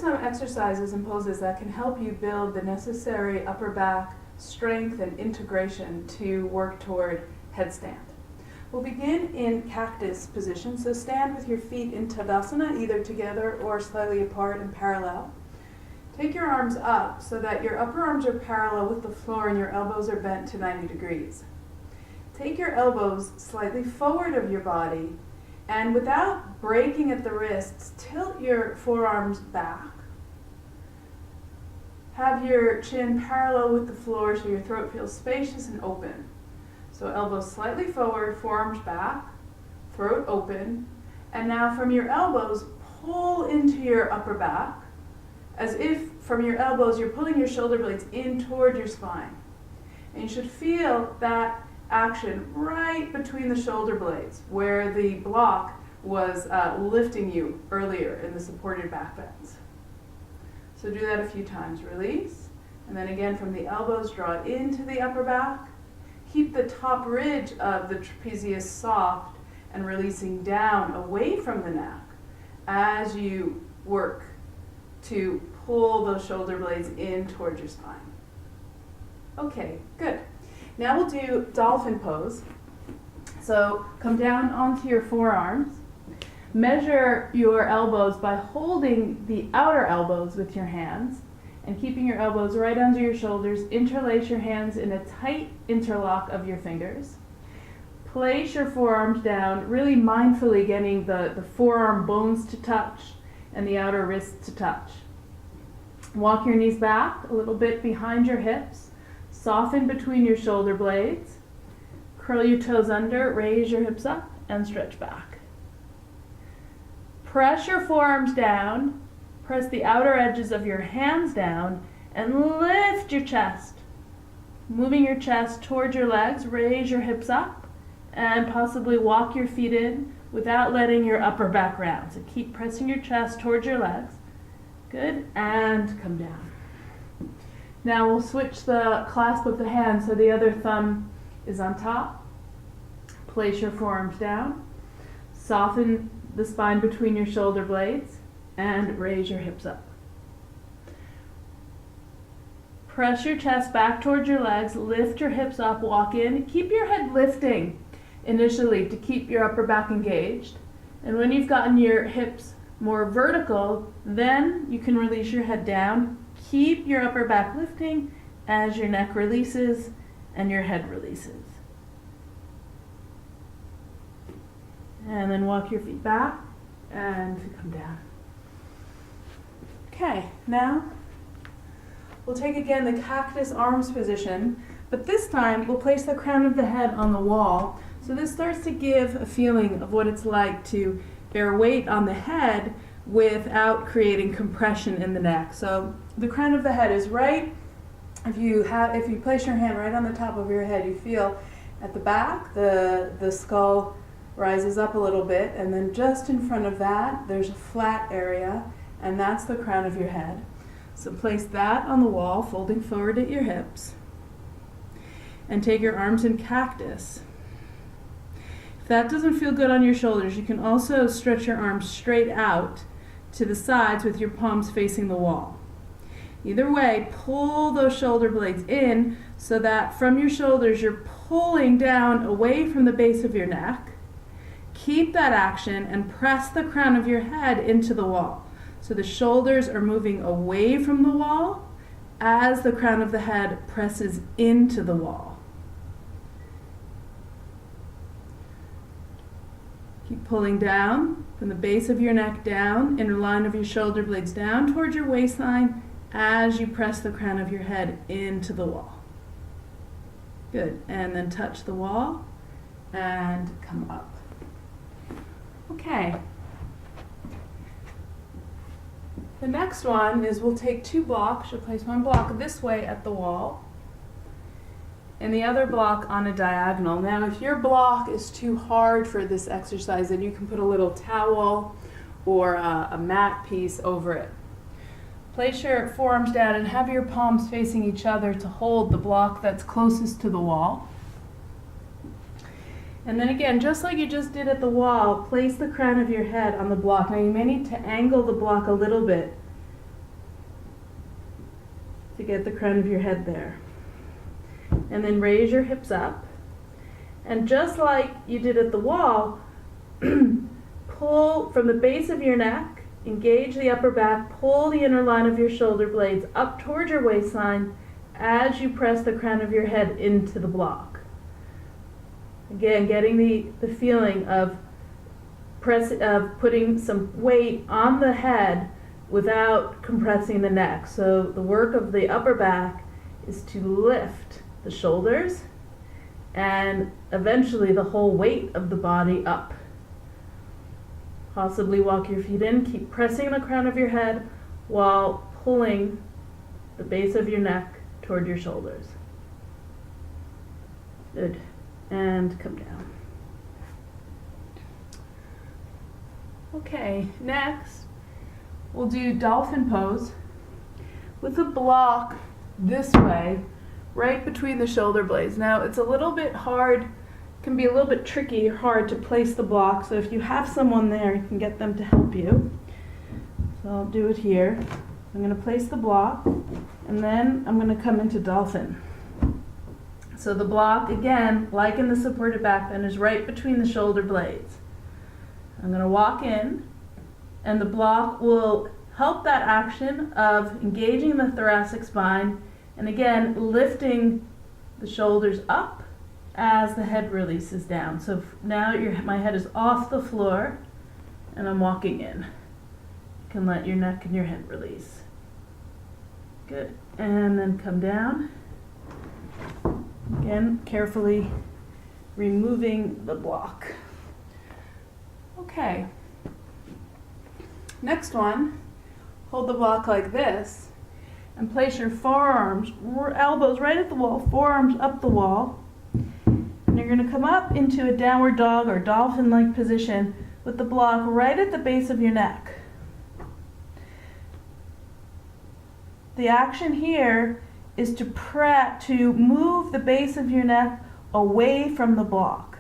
some exercises and poses that can help you build the necessary upper back strength and integration to work toward headstand. We'll begin in cactus position, so stand with your feet in Tadasana, either together or slightly apart and parallel. Take your arms up so that your upper arms are parallel with the floor and your elbows are bent to 90 degrees. Take your elbows slightly forward of your body, and without breaking at the wrists, tilt your forearms back. Have your chin parallel with the floor so your throat feels spacious and open. So elbows slightly forward, forearms back, throat open, and now from your elbows, pull into your upper back, as if from your elbows you're pulling your shoulder blades in toward your spine. And you should feel that action right between the shoulder blades, where the block was lifting you earlier in the supported back bends. So do that a few times. Release, and then again from the elbows, draw into the upper back. Keep the top ridge of the trapezius soft and releasing down away from the neck as you work to pull those shoulder blades in towards your spine. Okay, good. Now we'll do dolphin pose. So come down onto your forearms. Measure your elbows by holding the outer elbows with your hands and keeping your elbows right under your shoulders. Interlace your hands in a tight interlock of your fingers. Place your forearms down, really mindfully getting the forearm bones to touch and the outer wrists to touch. Walk your knees back a little bit behind your hips. Soften between your shoulder blades. Curl your toes under, raise your hips up, and stretch back. Press your forearms down. Press the outer edges of your hands down and lift your chest. Moving your chest towards your legs, raise your hips up and possibly walk your feet in without letting your upper back round. So keep pressing your chest towards your legs. Good, and come down. Now we'll switch the clasp of the hand so the other thumb is on top. Place your forearms down. Soften the spine between your shoulder blades and raise your hips up. Press your chest back towards your legs, lift your hips up, walk in. Keep your head lifting initially to keep your upper back engaged. And when you've gotten your hips more vertical, then you can release your head down. Keep your upper back lifting as your neck releases and your head releases. And then walk your feet back and come down. Okay, now we'll take again the cactus arms position, but this time we'll place the crown of the head on the wall. So this starts to give a feeling of what it's like to bear weight on the head without creating compression in the neck. So the crown of the head is right. If you place your hand right on the top of your head, you feel at the back the skull rises up a little bit, and then just in front of that there's a flat area, and that's the crown of your head. So place that on the wall, folding forward at your hips, and take your arms in cactus. If that doesn't feel good on your shoulders, you can also stretch your arms straight out to the sides with your palms facing the wall. Either way, pull those shoulder blades in so that from your shoulders you're pulling down away from the base of your neck. Keep that action and press the crown of your head into the wall. So the shoulders are moving away from the wall as the crown of the head presses into the wall. Keep pulling down from the base of your neck down, inner line of your shoulder blades down towards your waistline as you press the crown of your head into the wall. Good, and then touch the wall and come up. Okay. The next one is we'll take two blocks. You'll place one block this way at the wall and the other block on a diagonal. Now, if your block is too hard for this exercise, then you can put a little towel or a mat piece over it. Place your forearms down and have your palms facing each other to hold the block that's closest to the wall. And then again, just like you just did at the wall, place the crown of your head on the block. Now you may need to angle the block a little bit get the crown of your head there. And then raise your hips up. And just like you did at the wall, pull from the base of your neck, engage the upper back, pull the inner line of your shoulder blades up towards your waistline as you press the crown of your head into the block. Again, getting the feeling of putting some weight on the head without compressing the neck. So the work of the upper back is to lift the shoulders and eventually the whole weight of the body up. Possibly walk your feet in, keep pressing the crown of your head while pulling the base of your neck toward your shoulders. Good. And come down. Okay, next we'll do dolphin pose with a block this way, right between the shoulder blades. Now it's a little bit hard, can be a little bit tricky or hard to place the block, so if you have someone there, you can get them to help you. So I'll do it here. I'm going to place the block, and then I'm going to come into dolphin. So the block, again, like in the supported back bend, is right between the shoulder blades. I'm going to walk in, and the block will help that action of engaging the thoracic spine, and again, lifting the shoulders up as the head releases down. So now my head is off the floor, and I'm walking in. You can let your neck and your head release. Good. And then come down. Again, carefully removing the block. Okay. Next one, hold the block like this and place your forearms, elbows right at the wall, forearms up the wall. And you're going to come up into a downward dog or dolphin-like position with the block right at the base of your neck. The action here is to move the base of your neck away from the block.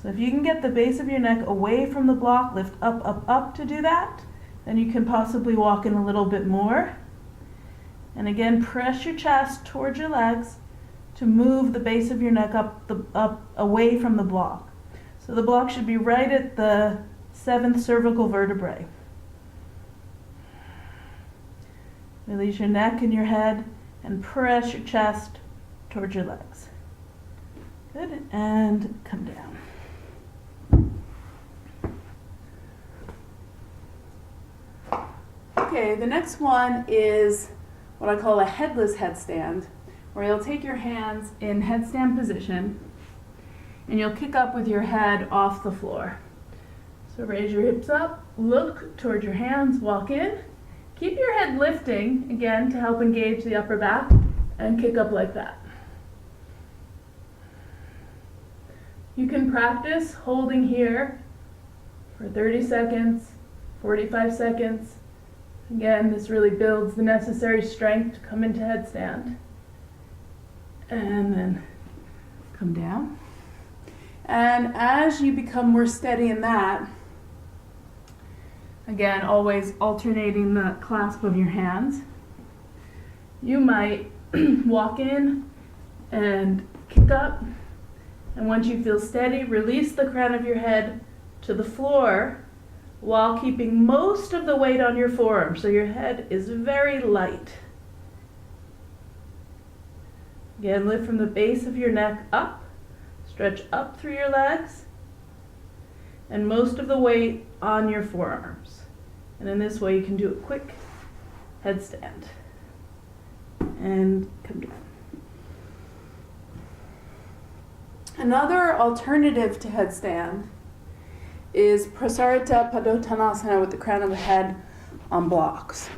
So if you can get the base of your neck away from the block, lift up, up, up to do that, then you can possibly walk in a little bit more. And again, press your chest towards your legs to move the base of your neck up away from the block. So the block should be right at the 7th cervical vertebrae. Release your neck and your head and press your chest towards your legs. Good, and come down. Okay, the next one is what I call a headless headstand, where you'll take your hands in headstand position and you'll kick up with your head off the floor. So raise your hips up, look toward your hands, walk in. Keep your head lifting, again, to help engage the upper back, and kick up like that. You can practice holding here for 30 seconds, 45 seconds. Again, this really builds the necessary strength to come into headstand. And then come down. And as you become more steady in that, again, always alternating the clasp of your hands, you might walk in and kick up, and once you feel steady, release the crown of your head to the floor while keeping most of the weight on your forearm, so your head is very light. Again, lift from the base of your neck up, stretch up through your legs, and most of the weight on your forearms. And in this way you can do a quick headstand. And come down. Another alternative to headstand is Prasarita Padottanasana with the crown of the head on blocks.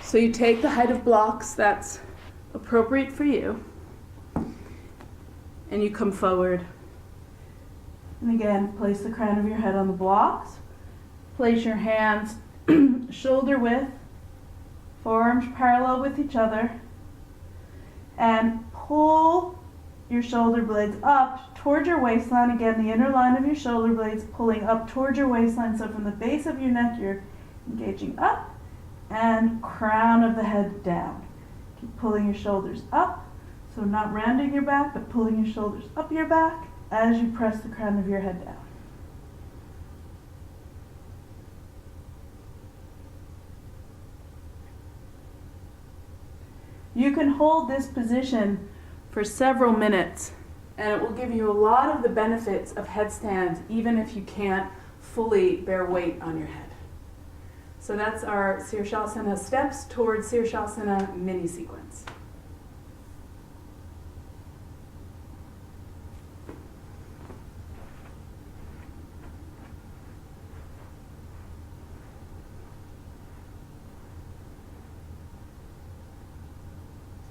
So you take the height of blocks that's appropriate for you, and you come forward. And again, place the crown of your head on the blocks. Place your hands shoulder width, forearms parallel with each other, and pull your shoulder blades up towards your waistline. Again, the inner line of your shoulder blades pulling up towards your waistline. So from the base of your neck, you're engaging up and crown of the head down. Keep pulling your shoulders up, so not rounding your back, but pulling your shoulders up your back as you press the crown of your head down. You can hold this position for several minutes, and it will give you a lot of the benefits of headstand, even if you can't fully bear weight on your head. So that's our Sirsasana steps towards Sirsasana mini sequence.